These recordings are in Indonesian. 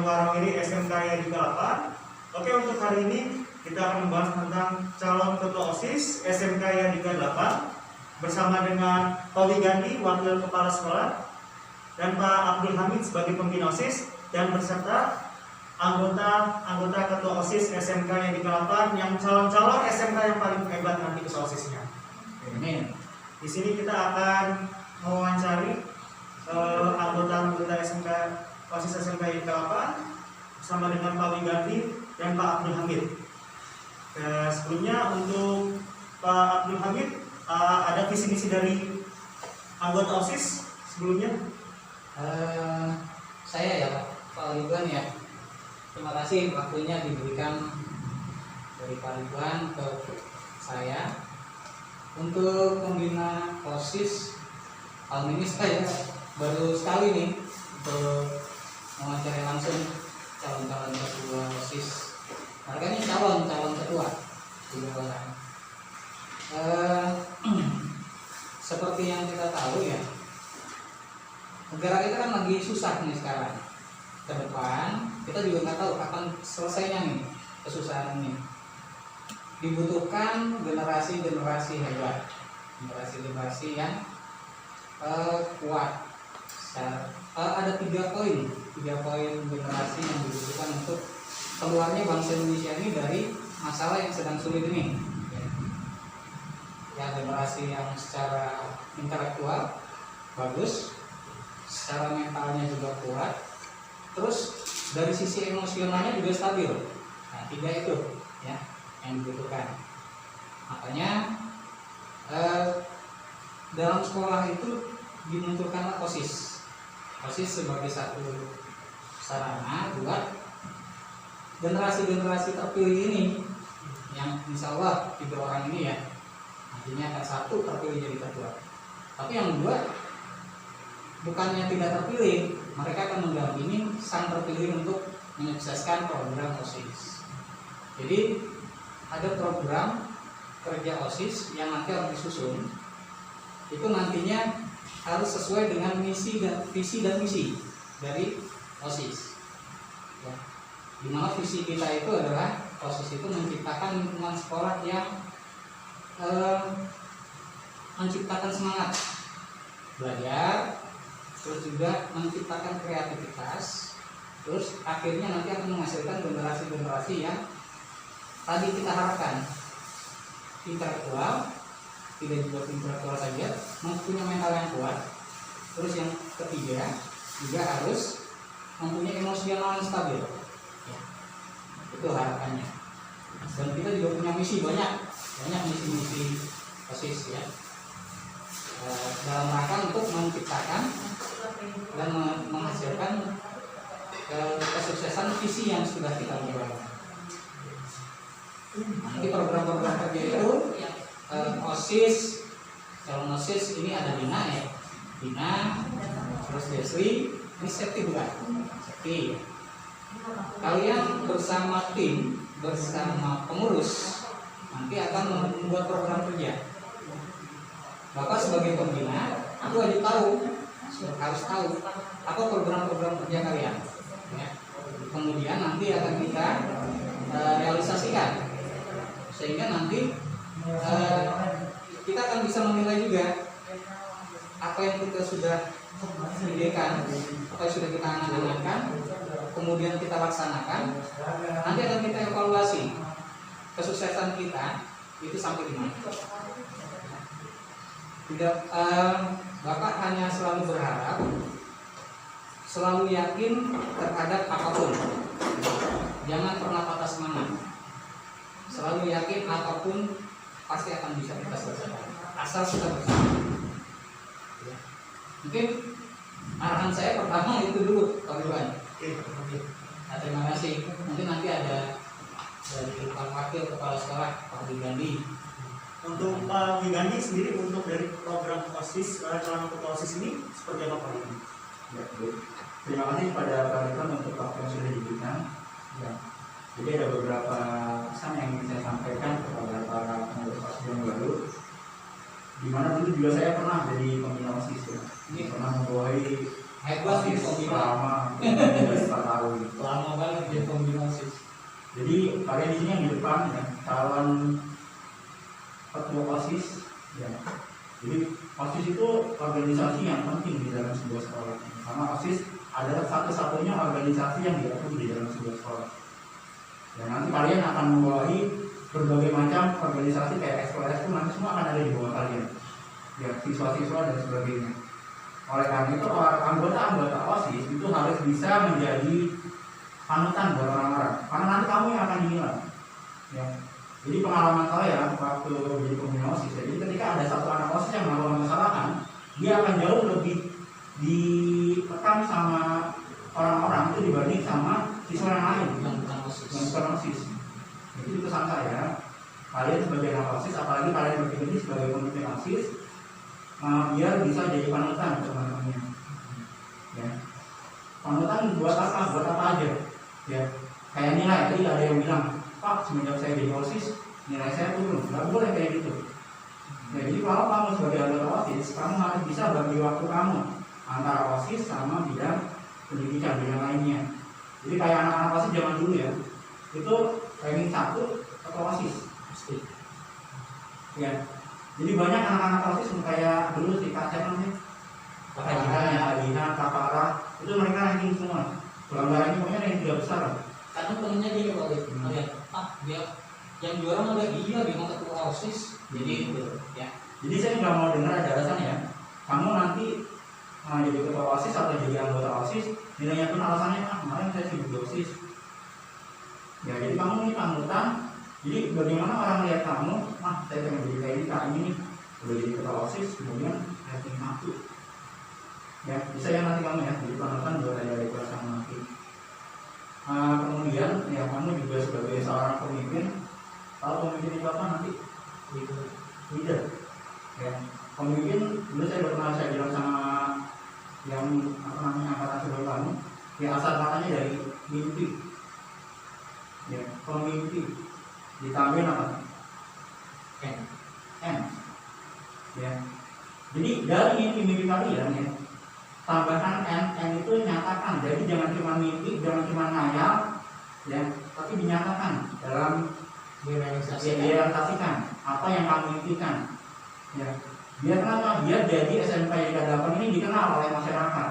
warung ini SMK Yadika 8. Oke, untuk hari ini kita akan membahas tentang calon ketua OSIS SMK Yadika 8 bersama dengan Pak Wigandi, Wakil Kepala Sekolah, dan Pak Abdul Hamid sebagai pembina OSIS, dan berserta anggota ketua OSIS SMK Yadika 8 yang calon SMK yang paling hebat nanti ketua OSISnya. Amin. Di sini kita akan mewawancari anggota SMK OSIS SMK Yadika 8 bersama dengan Pak Wigandi dan Pak Abdul Hamid. Sebelumnya untuk Pak Abdul Hamid, ada visi misi dari anggota OSIS sebelumnya? Saya ya Pak Ridwan ya. Terima kasih waktunya diberikan dari Pak Ridwan ke saya untuk pembina OSIS. Tahun ini saya baru sekali nih untuk mewawancari langsung calon-calon ketua OSIS. Mereka ini calon ketua juga orang. Seperti yang kita tahu ya, negara kita kan lagi susah nih sekarang. Ke depan kita juga nggak tahu kapan selesainya nih kesusahan ini. Dibutuhkan generasi hebat, generasi yang kuat. Ada tiga poin generasi yang dibutuhkan untuk keluarnya bangsa Indonesia ini dari masalah yang sedang sulit ini. Ya, generasi yang secara intelektual bagus, secara mentalnya juga kuat, terus dari sisi emosionalnya juga stabil. Nah, tiga itu ya yang dibutuhkan. Makanya dalam sekolah itu dimunculkanlah OSIS sebagai satu sarana buat generasi terpilih ini, yang insya Allah 3 orang ini ya nantinya akan satu terpilih jadi ketua. Tapi yang dua bukannya tidak terpilih, mereka akan mendampingi sang terpilih untuk menyukseskan program OSIS. Jadi ada program kerja OSIS yang nanti harus disusun. Itu nantinya harus sesuai dengan visi dan misi dari OSIS. Ya. Di mana visi kita itu adalah OSIS itu menciptakan lingkungan sekolah yang menciptakan semangat belajar, terus juga menciptakan kreativitas, terus akhirnya nanti akan menghasilkan generasi yang tadi kita harapkan, intelektual, tidak juga intelektual saja, mempunyai mental yang kuat. Terus yang ketiga juga harus mempunyai emosional yang stabil. Ya, itu harapannya. Dan kita juga punya misi banyak misi OSIS ya. Dalam rangka untuk menciptakan dan menghasilkan kesuksesan visi yang sudah kita buat. Nanti program-program kerja itu OSIS, calon OSIS ini ada Bina, terus Desri, ini Septi bukan? Septi. Kalian bersama tim, bersama pengurus nanti akan membuat program kerja. Bapak sebagai pembina, aku harus tahu apa program-program kerja kalian. Ya. Kemudian nanti akan kita realisasikan, sehingga nanti kita akan bisa menilai juga apa yang kita sudah idekan, apa yang sudah kita angan-angankan, kemudian kita laksanakan. Nanti akan kita evaluasi kesuksesan kita itu sampai di mana. Tidak, Bapak hanya selalu berharap, selalu yakin terhadap apapun. Jangan pernah patah semangat. Selalu yakin apapun pasti akan bisa kita selesaikan, asal kita bersama. Ya. Mungkin arahan saya pertama itu dulu, Pak Iwan. Nah, terima kasih. Mungkin nanti ada dari Pak Wakil Kepala Sekolah, Pak Wigandi. Untuk Pak Wigandi sendiri, untuk dari program OSIS, calon ketua OSIS ini seperti apa Pak Wigandi? Ya, terima kasih pada Pak Ridwan untuk waktu yang sudah diberikan. Ya. Jadi ada beberapa pesan yang ingin saya sampaikan kepada para pengurus OSIS yang baru. Di mana dulu juga saya pernah jadi pembina OSIS ya. Ini pernah membawahi Hebat OSIS nih pembina. selama 15 tahun. Lama Jadi kalian di sini yang di depan ya, calon ketua OSIS ya. Jadi OSIS itu organisasi yang penting di dalam sebuah sekolah. Karena OSIS adalah satu-satunya organisasi yang diatur di dalam sebuah sekolah. Dan nanti kalian akan membawahi berbagai macam organisasi kayak ekskul nanti semua akan ada di bawah kalian. Ya, siswa-siswa dan sebagainya. Oleh karena itu anggota-anggota OSIS itu harus bisa menjadi panutan buat orang-orang. Karena nanti kamu yang akan dinilai. Ya. Jadi pengalaman saya waktu jadi pembina OSIS, jadi ketika ada satu anak OSIS yang melakukan kesalahan, dia akan jauh lebih ditekan sama orang-orang itu dibanding sama siswa yang lain yang bukan OSIS. yang bukan OSIS. Jadi pesan saya, kalian sebagai anak OSIS, apalagi kalian berpikir sebagai pemimpin OSIS, biar bisa jadi panutan untuk teman-temannya. Ya. Panutan buat apa? Buat apa aja? Ya. Kayak nilai, tadi ada yang bilang, Pak, semenjak saya jadi OSIS, nilai saya turun. Nggak boleh kayak gitu. Ya, jadi kalau kamu sebagai anggota OSIS, kamu harus bisa bagi waktu kamu antara OSIS sama bidang pendidikan, bidang lainnya. Jadi kayak anak-anak OSIS zaman dulu ya, itu ranking 1 atau OSIS. Ya. Jadi banyak anak-anak OSIS kayak dulu si Kak siapa namanya? Kakak Adina, Kak Farah, itu mereka ranking semua. Pelanggarannya pokoknya ranking 3 besar. Kadang temennya dia balik, lihat, dia yang juara malah dia memang ketua OSIS, jadi itu ya. Jadi saya nggak mau dengar ada alasan ya. Kamu nanti jadi ketua OSIS atau jadi anggota OSIS, nilainya pun alasannya kemarin saya sibuk di OSIS. Ya jadi kamu ini panutan. Jadi bagaimana orang lihat kamu, saya pengen jadi kayak ini, kak ini nih, udah jadi ketua OSIS, kemudian ranking 1. Ya bisa ya nanti kamu ya jadi panutan buat adik-adik kelas kamu nanti. Kemudian ya kamu juga sebagai seorang pemimpin, kalau pemimpin itu apa nanti? Leader. Ya, pemimpin dulu saya pernah saya bilang sama yang apa namanya angkatan sebelum kamu, ya asal katanya dari mimpi. Ya, pemimpin ditambahin apa? N. Ya. Jadi dari mimpi-mimpi kalian ya, tambahkan N itu nyatakan. Jadi jangan cuma mimpi, jangan cuma ngayal, ya, tapi dinyatakan dalam direalisasikan apa yang kamu impikan. Ya, biar kenapa? Biar jadi SMK yang 8 ini dikenal oleh masyarakat.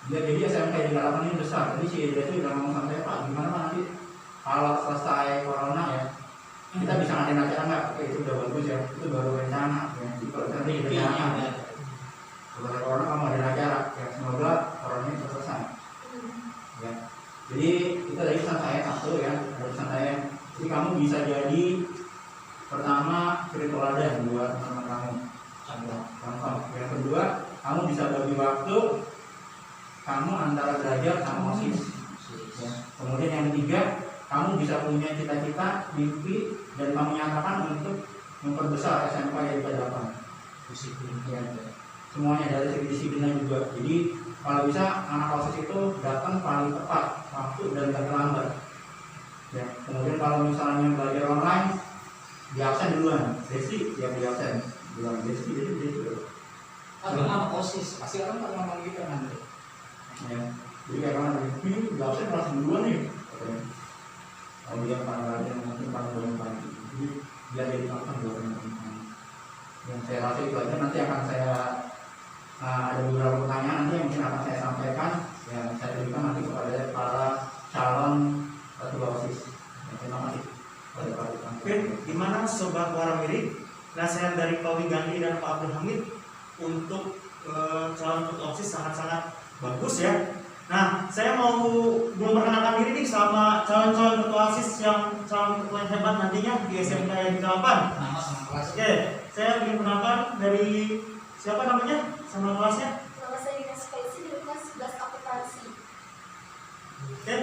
Biar jadi SMK yang 8 ini besar. Jadi si Ida itu udah ngomong sama saya, Pak, gimana Pak nanti kalau selesai corona ya, kita bisa ngadain acara nggak? Oke, itu udah bagus ya, itu baru rencana. Ya, jadi kalau nanti rencana. Setelah corona kamu ada acara, ya semoga corona ini selesai. Ya, jadi itu dari pesan saya satu ya, ada pesan saya. Jadi kamu bisa jadi pertama suri teladan buat teman-teman kamu. Contoh. Yang kedua, kamu bisa bagi waktu kamu antara belajar sama OSIS. Ya. Kemudian yang ketiga, kamu bisa punya cita-cita, mimpi, dan kamu nyatakan untuk memperbesar SMK yang ke-8. Ya. Semuanya dari segi disiplinnya juga. Jadi kalau bisa anak OSIS itu datang paling tepat waktu dan gak terlambat. Ya. Kemudian kalau misalnya belajar online, di absen duluan. Desi yang di absen duluan. Desi dulu. Anak OSIS pasti orang tak ngomong gitu nanti. Ya. Jadi kayak mana? Ini di absen langsung duluan nih. Kalau dia paling belajar nanti paling banyak pagi. Jadi dia jadi papan buat teman-teman. Yang saya rasa itu aja. Nanti akan saya ada beberapa pertanyaan nanti yang mungkin akan saya sampaikan, yang saya berikan nanti kepada para calon ketua OSIS. Terima kasih. Oke, gimana Sobat Waramiri? Nasihat dari Pak Wiganti dan Pak Abdul Hamid untuk calon ketua OSIS sangat-sangat bagus ya. Nah, saya mau memperkenalkan diri nih sama calon-calon ketua OSIS yang calon ketua yang hebat nantinya di SMK yang ke-8. Nama sama kelas. Oke, saya ingin kenalkan dari siapa namanya? Sama kelasnya? Nama saya Dina Spesi dari kelas 11 akuntansi. Oke.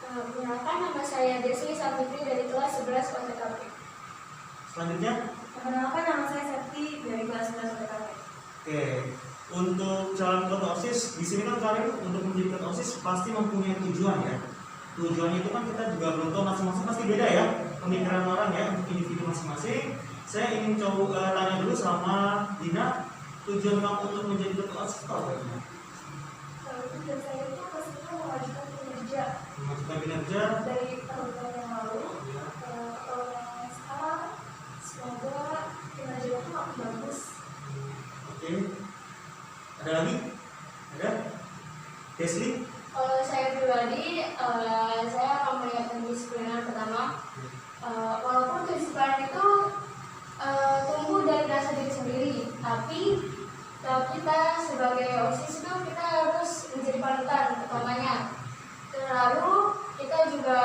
Perkenalkan, nama saya Desi Sapitri dari kelas 11 OTKP. Selanjutnya? Perkenalkan, nama saya Septi dari kelas 11 OTKP. Oke. Untuk calon ketua OSIS, di sini kan kalian untuk menjadi ketua OSIS pasti mempunyai tujuan ya. Tujuannya itu kan kita juga belum tahu masing-masing pasti beda ya pemikiran orang ya untuk individu masing-masing. Saya ingin coba tanya dulu sama Dina, tujuan kamu untuk menjadi ketua OSIS apa? Tujuan saya itu pastinya memajukan kinerja Memajukan kinerja dari tahun ke Desli? Kalau saya pribadi, saya akan melihat kedisiplinan pertama. Walaupun kedisiplinan itu tumbuh dari rasa diri sendiri, tapi kita sebagai OSIS itu kita harus menjadi panutan utamanya. Lalu kita juga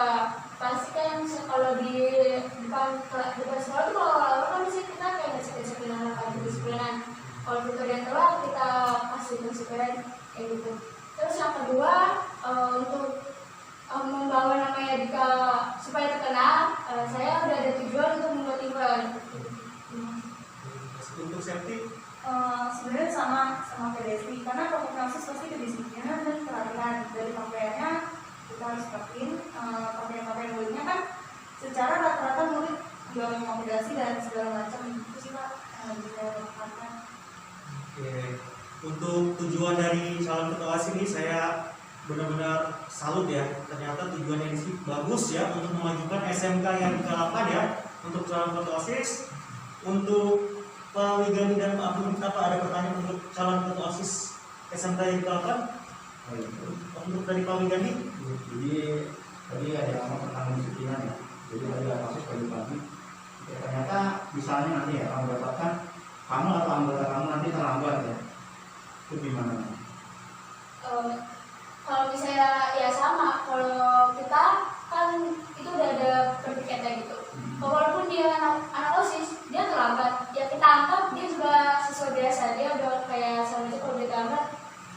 pastikan kalau di depan sekolah itu kalau awal kan sih kita kayak disiplinan apa kedisiplinan. Kalau kita udah telat kita kasih disiplin kayak gitu. Terus yang kedua untuk membawa namanya Dika supaya terkenal, saya udah ada tujuan untuk membuat event. Untuk safety? Sebenarnya sama kayak Desi, karena kalau OSIS pasti kedisiplinan dan pelatihan. Dari pakaiannya kita harus pakein pakaian muridnya kan secara rata-rata murid juga mengakomodasi dan segala macam itu sih Pak yang bisa lakukan. Oke. Untuk tujuan dari calon ketua OSIS ini saya benar-benar salut ya. Ternyata tujuannya ini sih bagus ya untuk memajukan SMK yang ke-8 ya untuk calon ketua OSIS. Untuk Pak Wigani dan Pak Abdul, apa ada pertanyaan untuk calon ketua OSIS SMK yang ke-8? Untuk dari Pak Wigani? Jadi tadi ada yang tentang disiplinan ya. Jadi tadi ada kasus pagi-pagi. Ya, ternyata misalnya nanti ya kamu dapatkan kamu atau anggota kamu nanti terlambat ya. Itu gimana? Kalau misalnya ya sama, kalau kita kan itu udah ada pertiketnya gitu. Walaupun dia anak OSIS, dia terlambat, ya kita anggap dia juga siswa biasa, dia udah kayak sama itu kalau dia terlambat,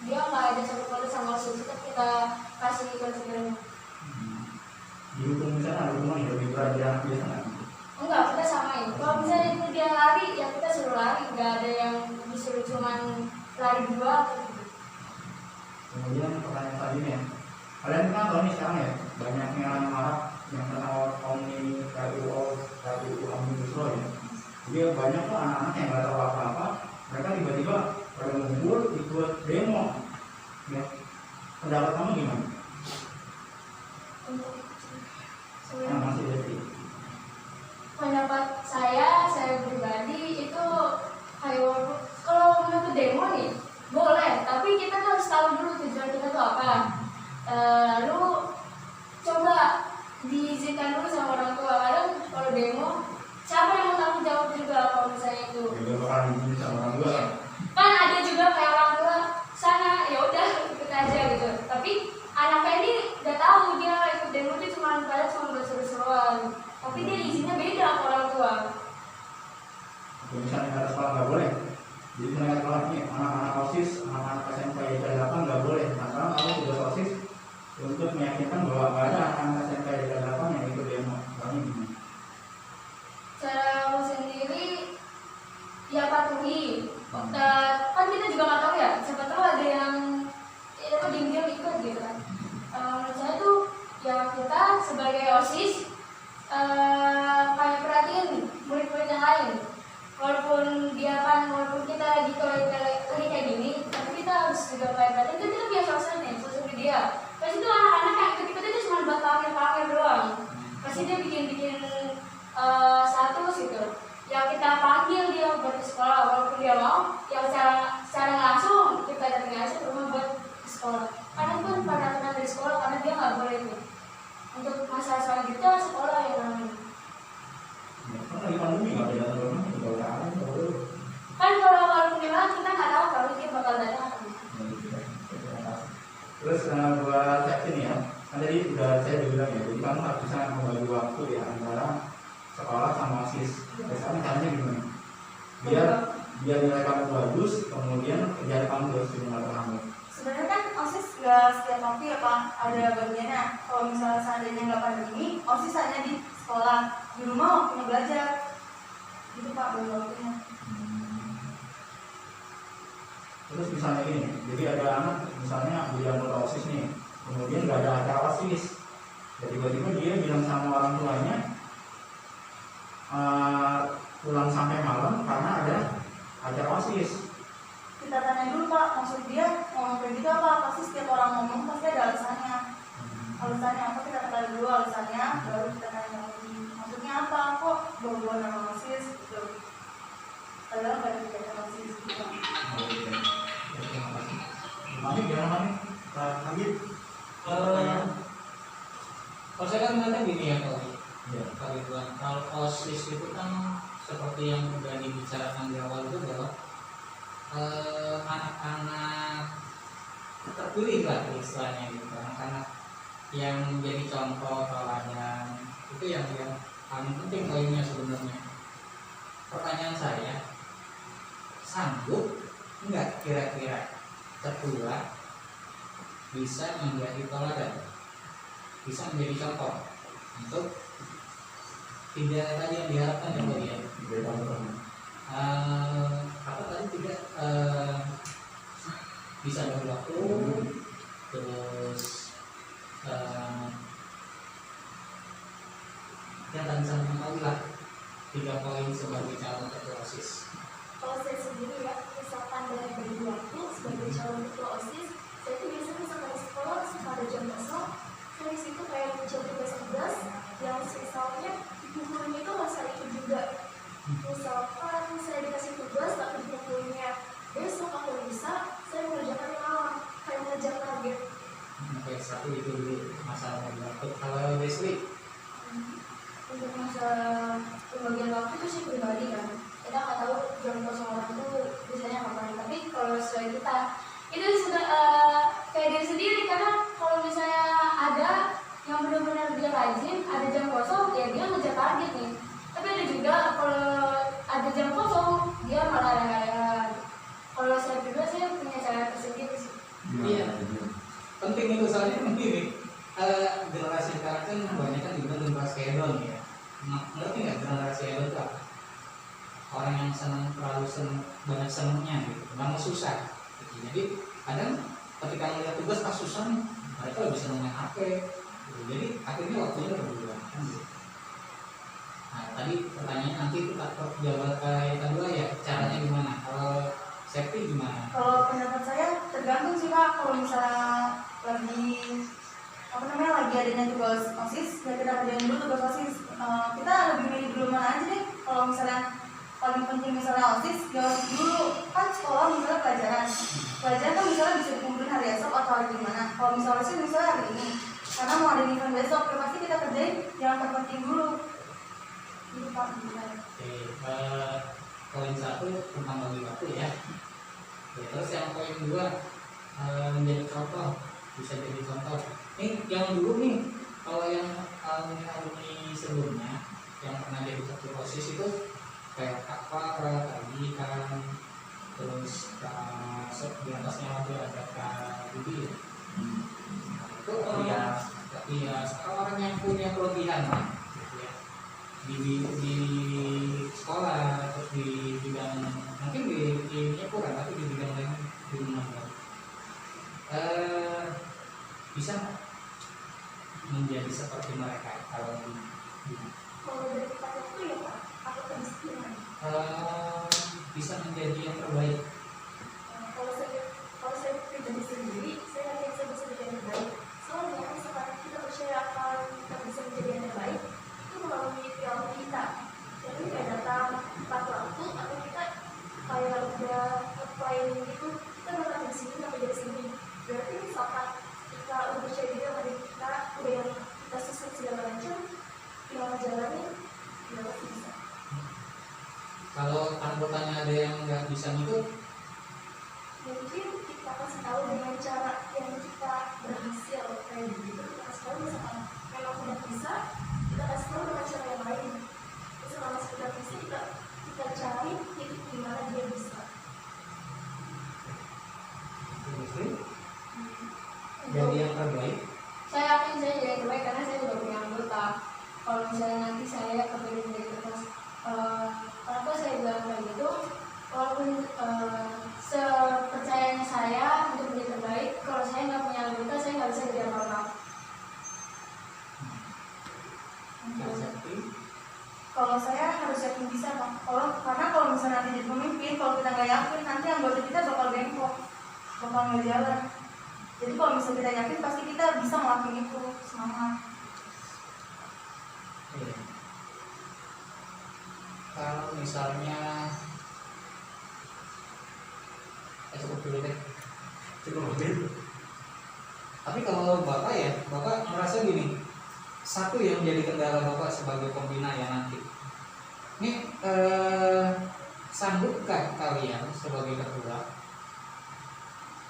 dia nggak ada satu kode sama OSIS, tetap kita kasih konsekuensinya. Dihukum misalnya ada hukuman yang lebih berat dari anak biasa nggak? Enggak, kita samain. Kalau misalnya itu dia lari, ya kita suruh lari, nggak ada yang disuruh cuman lari 2 atau gitu. Kemudian pertanyaan selanjutnya, kalian kan tahu nih sekarang ya banyak yang marah yang tentang omni KUU Omnibus Law ya. Jadi banyak tuh anak-anak yang nggak tahu apa-apa, mereka tiba-tiba pada ngumpul ikut demo. Ya, pendapat kamu gimana? Untuk Yang masih jadi. pendapat saya pribadi itu kayak kalau mau demo nih boleh, tapi kita tuh harus tahu dulu tujuan kita tuh apa. Lalu coba diizinkan dulu sama orang tua. Kadang kalau demo siapa yang mau tanggung jawab juga kalau misalnya itu. Ya bakal diizin sama orang tua. Kan ada juga kayak orang tua sana ya udah ikut aja gitu. Tapi anaknya ini nggak tahu dia ikut demo itu cuma buat seru-seruan. Tapi dia izinnya beda ke orang tua. Kalau misalnya kata sekolah nggak boleh, jadi mereka sekolah ini anak-anak OSIS, anak-anak SMK yang dari 8 nggak boleh. Nah sekarang kamu tugas OSIS untuk meyakinkan bahwa nggak ada anak-anak SMK yang dari 8 yang ikut demo. Kamu gimana? Cara aku sendiri ya patuhi. Kan kita juga nggak tahu ya, siapa tahu ada yang itu diam-diam ikut gitu kan. Menurut saya tuh ya kita sebagai OSIS kayak perhatiin murid-murid yang lain. Walaupun kita lagi kayak gini, tapi kita harus juga kayak perhatiin. Kan kita biasa sosial media. Pasti tuh anak-anak yang ikut itu cuma buat pamer doang. Pasti dia bikin status gitu. Yang kita panggil dia buat ke sekolah, walaupun dia mau, yang secara langsung kita datang aja ke rumah buat ke sekolah. Karena itu pada dari sekolah karena dia nggak boleh itu. Untuk masa selanjutnya sekolah yang namanya. Kan lagi pandemi nggak ada datang rumah, juga udah ada, nggak boleh. Kan kalau walaupun dia bilang, kita nggak tahu kalau dia bakal datang atau enggak. Terus buat cek ini ya, kan tadi udah saya udah bilang ya, jadi kamu harus bisa membagi waktu ya antara sekolah sama OSIS. Sekarang caranya gimana? Biar nilai kamu bagus, kemudian kerjaan kamu juga setimulan kamu. Sebenarnya kan OSIS nggak setiap waktu ya Pak, ada bagiannya. Kalau misalnya seandainya nggak pandemi, OSIS hanya di sekolah, di rumah waktunya belajar. Itu Pak, bagi waktunya. Terus misalnya gini, jadi ada anak misalnya dia anggota OSIS nih, kemudian nggak ada acara OSIS, jadi tiba-tiba dia bilang sama orang tuanya pulang sampai malam karena ada acara OSIS. Kita tanya dulu Pak, maksud dia ngomong kayak gitu apa? Pasti setiap orang ngomong pasti ada alasannya. Alasannya apa? Kita tanya dulu alasannya, baru kita tanya lagi. Maksudnya apa? Kok bawa nama OSIS gitu? Padahal nggak ada kegiatan OSIS gitu. Terima kasih. Mami gimana Mami? Kami Kalau saya kan melihatnya gini ya Iya. Pak Ridwan, kalau OSIS itu kan seperti yang sudah dibicarakan di awal itu bahwa anak-anak terpilih lah istilahnya gitu, anak-anak yang menjadi contoh teladan itu yang paling penting poinnya sebenarnya. Pertanyaan saya, sanggup enggak kira-kira ketua bisa menjadi teladan, bisa menjadi contoh untuk tidak tadi yang diharapkan ya Pak ya? Apa tadi tidak bisa berwaktu, terus yang tadi sampaikan tadi lah 3 poin sebagai calon ketua OSIS. Kalau saya sendiri ya, misalkan dari bagi waktu sebagai calon ketua OSIS, saya tuh biasanya misalkan di sekolah suka ada jam kosong, saya di situ kayak mencoba tugas-tugas yang misalnya bukunya itu masa itu juga. Misalkan saya dikasih tugas tapi bukunya besok aku bisa, saya mengerjakan malam kayak mengejar target. Oke, satu itu dulu masalah bagi waktu. Kalau Desli, Untuk masa pembagian waktu itu sih pribadi kan, kita nggak tahu jam kosong orang itu biasanya kapan. Tapi kalau sesuai kita itu sudah kayak diri sendiri, karena kalau misalnya ada yang benar-benar dia rajin, ada jam kosong ya dia ngejar target nih. Tapi ada juga kalau ada jam kosong dia malah ada. Kalau saya pribadi saya punya cara tersendiri sih. Iya. Penting itu soalnya begini, generasi sekarang kan kebanyakan dibilang generasi hedon ya. Ngerti nggak generasi hedon itu apa? Orang yang senang, terlalu senang, banyak senangnya gitu, nggak mau susah gitu. Jadi kadang ketika melihat tugas pas susah nih, mereka lebih senang main HP gitu. Jadi akhirnya waktunya berbulan kan gitu. Nah tadi pertanyaannya nanti kita jawab yang kedua ya, caranya gimana? Kalau safety gimana? Kalau pendapat saya tergantung sih Pak. Kalau misalnya lagi adanya tugas OSIS, ya kita kerjain dulu tugas OSIS. Kita lebih milih dulu mana aja deh. Kalau misalnya paling penting misalnya OSIS, ya OSIS dulu. Kan sekolah misalnya pelajaran kan misalnya bisa dikumpulin hari esok atau hari gimana. Kalau misalnya OSIS misalnya hari ini, karena mau ada event besok, ya pasti kita kerjain yang terpenting dulu. Gitu Pak. Oke, poin 1 tentang bagi waktu ya. Oke, terus yang poin 2 menjadi contoh, bisa jadi contoh. Ini yang dulu nih, kalau yang alumni sebelumnya yang pernah jadi ketua OSIS itu kayak apa tadi kan, terus di atasnya lagi ada Kak Budi. Itu orang yang punya kelebihan lah, gitu ya. Di sekolah atau di bidang mungkin di kurang, tapi di bidang lain di mana bisa menjadi seperti mereka kalau Kalau dari kita itu ya Pak, aku kedisiplinan. bisa menjadi yang terbaik. Kalau saya pribadi sendiri, saya yakin saya bisa menjadi yang terbaik. Soalnya misalkan kita percaya akan kita bisa menjadi yang terbaik, itu melalui perilaku kita. Jadi kayak datang tepat waktu, atau kita kayak udah apply gitu, kita bakal di sini sampai dari sini. Berarti misalkan kita udah percaya diri sama diri kita, udah yang kita susun segala macam, tinggal ngejalanin, kita pasti bisa. Kalau anggotanya ada yang nggak bisa ngikut, Mungkin kita kasih tahu dengan cara yang kita berhasil kayak gitu. Kita kasih tahu misalkan memang tidak bisa, kita kasih tahu dengan cara yang lain. Selama sudah bisa, kita cari titik di mana dia bisa. jadi yang terbaik. Saya yakin saya jadi yang terbaik karena saya sudah punya anggota. Kalau misalnya nanti saya kepilih menjadi ketua, kenapa saya bilang kayak gitu? Walaupun sepercayanya saya untuk menjadi terbaik, kalau saya nggak punya anggota, saya nggak bisa jadi apa-apa. Kalau saya harus yakin bisa Pak. Karena kalau misalnya nanti jadi pemimpin, kalau kita nggak yakin, nanti anggota kita bakal bengkok, bakal nggak jalan. Jadi kalau misalnya kita yakin, pasti kita bisa ngelakuin itu, semangat. Kalau misalnya cukup dulu deh. Tapi kalau bapak ya, bapak merasa gini, satu yang jadi kendala Bapak sebagai pembina ya nanti. Ini sanggupkah kalian sebagai ketua?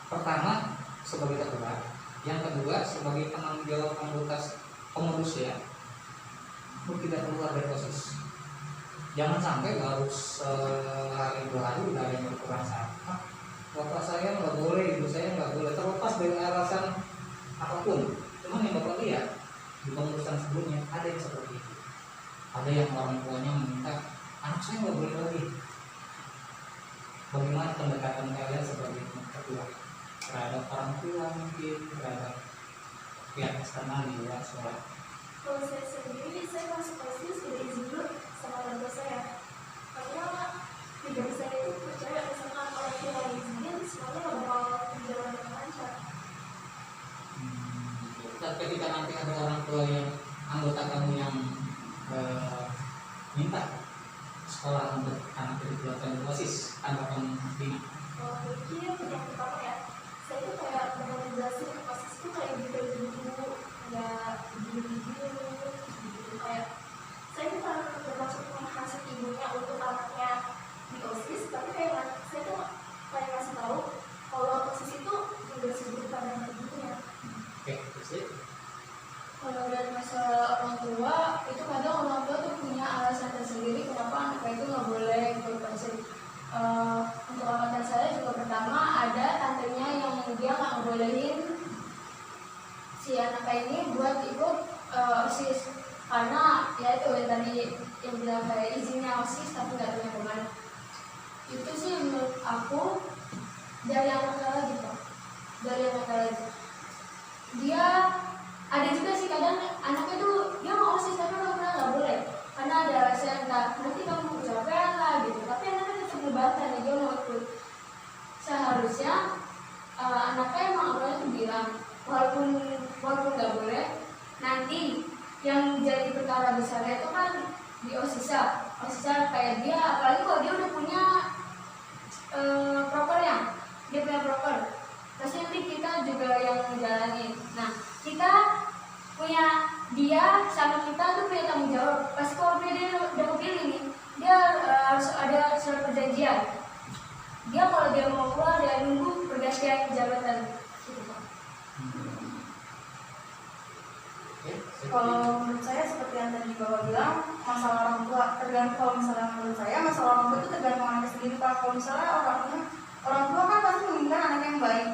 Pertama sebagai ketua, yang kedua sebagai penanggung jawab anggota pengurus ya, untuk tidak keluar dari OSIS. Jangan sampai baru sehari 2 hari udah ada yang berkurang sama. Bapak saya nggak boleh, ibu saya nggak boleh, terlepas dari alasan apapun. Cuman yang Bapak lihat di pengurusan sebelumnya ada yang seperti itu. Ada yang orang tuanya meminta anak saya nggak boleh lagi. Bagaimana pendekatan kalian sebagai ketua terhadap orang tua, mungkin terhadap pihak eksternal di luar sekolah? Kalau saya sendiri, saya masuk OSIS sudah izin dulu sama orang tua saya. Karena tidak saya itu percaya misalkan orang tua yang izinin, semuanya nggak bakal berjalan dengan lancar. Dan ketika nanti ada orang tua yang anggota kamu yang minta sekolah untuk anak dibuatkan OSIS tanpa kamu bina. Mungkin yang pertama ya, saya itu kayak bakal jelasin OSIS itu kayak gitu, nggak begini-begini gitu. Kayak saya itu kan termasuk menghasut ibunya untuk anaknya di OSIS, tapi kayak saya tuh kayak ngasih tahu kalau OSIS itu nggak sebut pada ibunya. Oke, terus Kalau dari masalah orang tua, itu kadang orang tua tuh punya alasan tersendiri kenapa anaknya itu nggak boleh ikut OSIS. Untuk angkatan saya juga pertama ada tantenya yang dia nggak ngebolehin si anaknya ini buat ikut OSIS karena ya itu yang tadi yang bilang kayak izinnya OSIS tapi nggak tahu yang kemana. Itu sih menurut aku dari anaknya lagi Pak, dari anaknya lagi. Dia ada juga sih kadang anaknya tuh dia mau OSIS tapi orang nggak boleh karena ada alasan entah nanti kamu kecapean lah gitu, tapi anaknya tetap ngebantah dia mau ikut. Seharusnya anaknya emang awalnya tuh bilang walaupun nggak boleh, nanti yang jadi perkara besarnya itu kan di OSISA kayak dia, apalagi kalau dia udah punya propernya, dia punya proper, pasti nanti kita juga yang ngejalanin. Nah kita punya dia sama kita tuh punya tanggung jawab. Pas kalau dia udah kepilih nih, dia harus ada surat perjanjian. Dia kalau dia mau keluar dia nunggu pergantian jabatan. Gitu, Pak. Kalau menurut saya seperti yang tadi Bapak bilang, masalah orang tua tergantung. Kalau misalnya menurut saya masalah orang tua itu tergantung anaknya sendiri Pak. Kalau misalnya orang tua kan pasti menginginkan anaknya yang baik.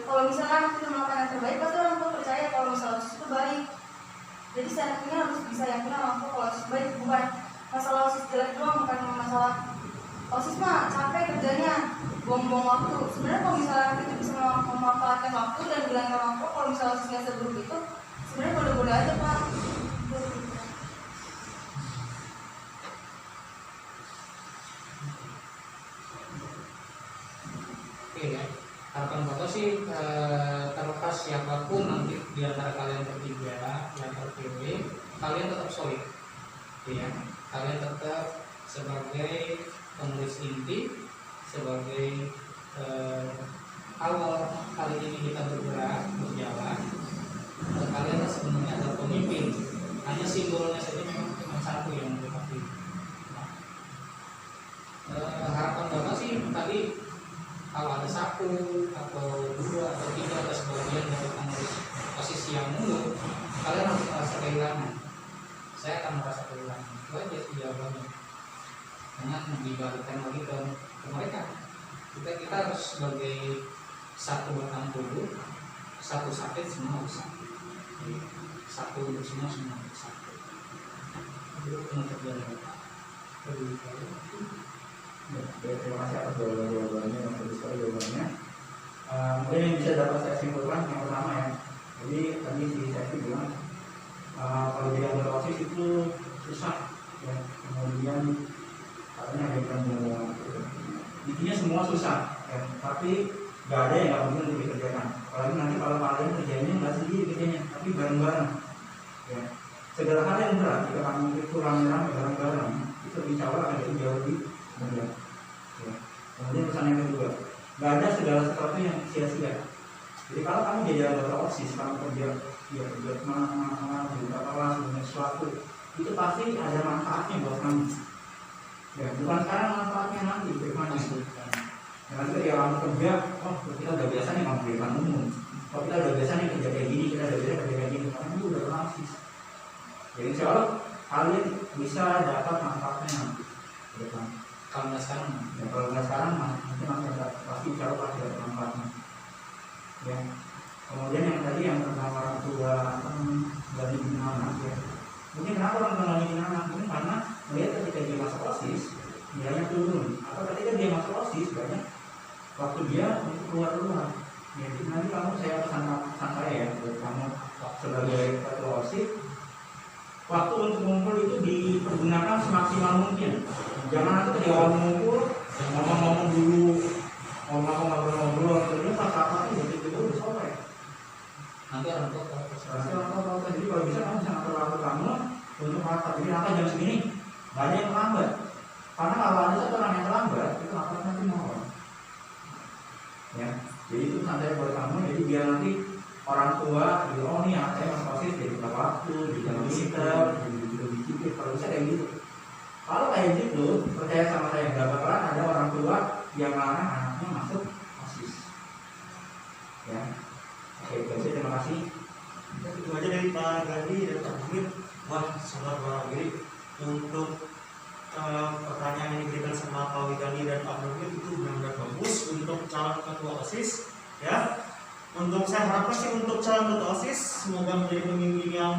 Kalau misalnya anak itu melakukan yang terbaik, pasti orang tua percaya kalau misalnya OSIS itu baik. Jadi si anaknya harus bisa yakin orang tua kalau OSIS baik, bukan masalah OSIS jelek doang, bukan masalah OSIS mah capek kerjanya, buang-buang waktu. Sebenarnya kalau misalnya kita bisa memanfaatkan waktu dan bilang ke orang tua kalau misalnya OSISnya seburuk itu, sebenarnya bodoh-bodoh aja Pak. Oke ya, harapan Bapak sih terlepas siapapun nanti di antara kalian bertiga yang terpilih, kalian tetap solid, ya. Kalian tetap sebagai pengurus inti, sebagai awal kali ini kita bergerak berjalan. Kalian sebenarnya adalah pemimpin, hanya simbolnya saja memang cuma satu yang berarti. Harapan Bapak sih tadi kalau ada 1 atau 2 atau 3 atau sebagian dari pengurus posisi yang mundur, kalian harus merasa kehilangan. Saya akan merasa kehilangan. Itu aja sih jawabannya. Dengan dibalikkan lagi ke mereka. Kita harus sebagai satu batang tubuh, satu sakit semua harus sakit. Jadi, satu untuk semua harus sakit. Itu penutup dari Bapak. Terima kasih atas jawabannya yang bagus sekali jawabannya. Mungkin yang bisa dapat saya simpulkan yang pertama ya. Jadi tadi si Seti bilang kalau jadi anggota OSIS itu susah ya. Kemudian katanya ada yang bilang intinya semua susah ya. Tapi nggak ada yang nggak mungkin untuk dikerjakan. Apalagi nanti kalau kalian kerjanya nggak sendiri kerjanya, tapi bareng-bareng ya. Segala hal yang berat jika kamu itu rame-rame bareng-bareng itu insya Allah akan jadi jauh lebih mudah ya. Kemudian pesan yang kedua, nggak ada segala sesuatu yang sia-sia Jadi kalau kamu jadi anggota OSIS, kamu kerja kemana-mana, juga kelas, punya sesuatu, itu pasti ada manfaatnya buat kamu. Ya, bukan sekarang manfaatnya nanti, bagaimana? Ya, nanti ketika kamu kerja, oh kita udah biasa nih kamu berikan umum. Oh kita udah biasa nih kerja kayak gini, kita udah biasa kerja kayak gini, karena itu udah OSIS. Jadi insya Allah kalian bisa dapat manfaatnya nanti. Kalau nggak sekarang, Ya, kalau nggak sekarang, nanti pasti insya Allah pasti ada manfaatnya. Ya. Kemudian yang tadi yang tentang orang tua nggak dibimbing anak ya. Mungkin kenapa orang tua nggak dibimbing anak? Mungkin karena melihat ketika dia masuk OSIS nilainya turun, atau ketika dia masuk OSIS banyak waktu dia untuk keluar. Ya, jadi nanti saya pesan saya ya buat kamu sebagai ketua OSIS, waktu untuk ngumpul itu dipergunakan semaksimal mungkin. Jangan nanti ketika kamu ngumpul ngomong-ngomong dulu, ngobrol-ngobrol, terus apa-apa itu begitu udah sore. nanti orang tua tahu. Jadi kalau bisa kamu bisa ngatur waktu kamu untuk rapat. Jadi rapat jam segini banyak yang terlambat. Karena kalau ada satu orang yang terlambat itu rapatnya nanti mohon. Ya, jadi itu santai buat kamu. Jadi biar nanti orang tua bilang oh nih anak saya masuk OSIS jadi berapa waktu, di dalam pinter, jadi disiplin. Kalau bisa kayak gitu. Kalau kayak gitu percaya sama saya nggak bakalan ada orang tua yang melarang anaknya masuk OSIS. Ya. Oke, baik, terima kasih. Itu aja dari Pak Gandhi dan Pak Bukit. Wah, sobat warawiri untuk pertanyaan yang diberikan sama Pak Wigandi dan Pak Bukit itu benar-benar bagus untuk calon ketua OSIS. Ya, untuk saya harapkan sih untuk calon ketua OSIS semoga menjadi pemimpin yang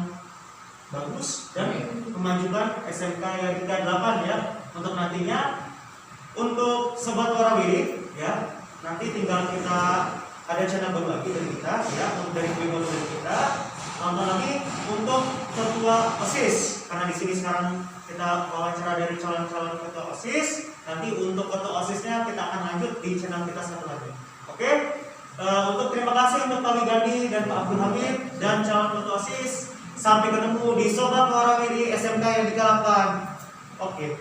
bagus dan memajukan SMK yang 38 ya. Untuk nantinya untuk sobat warawiri ya, nanti tinggal kita ada channel baru lagi dari kita ya, dari video baru dari kita. Nonton lagi untuk ketua OSIS karena di sini sekarang kita wawancara dari calon-calon ketua OSIS. Nanti untuk ketua OSISnya kita akan lanjut di channel kita satu lagi. Oke? Untuk terima kasih untuk Pak Wigandi dan Pak Abdul Hamid dan calon ketua OSIS. Sampai ketemu di Sobat Warawiri SMK yang 38. Oke.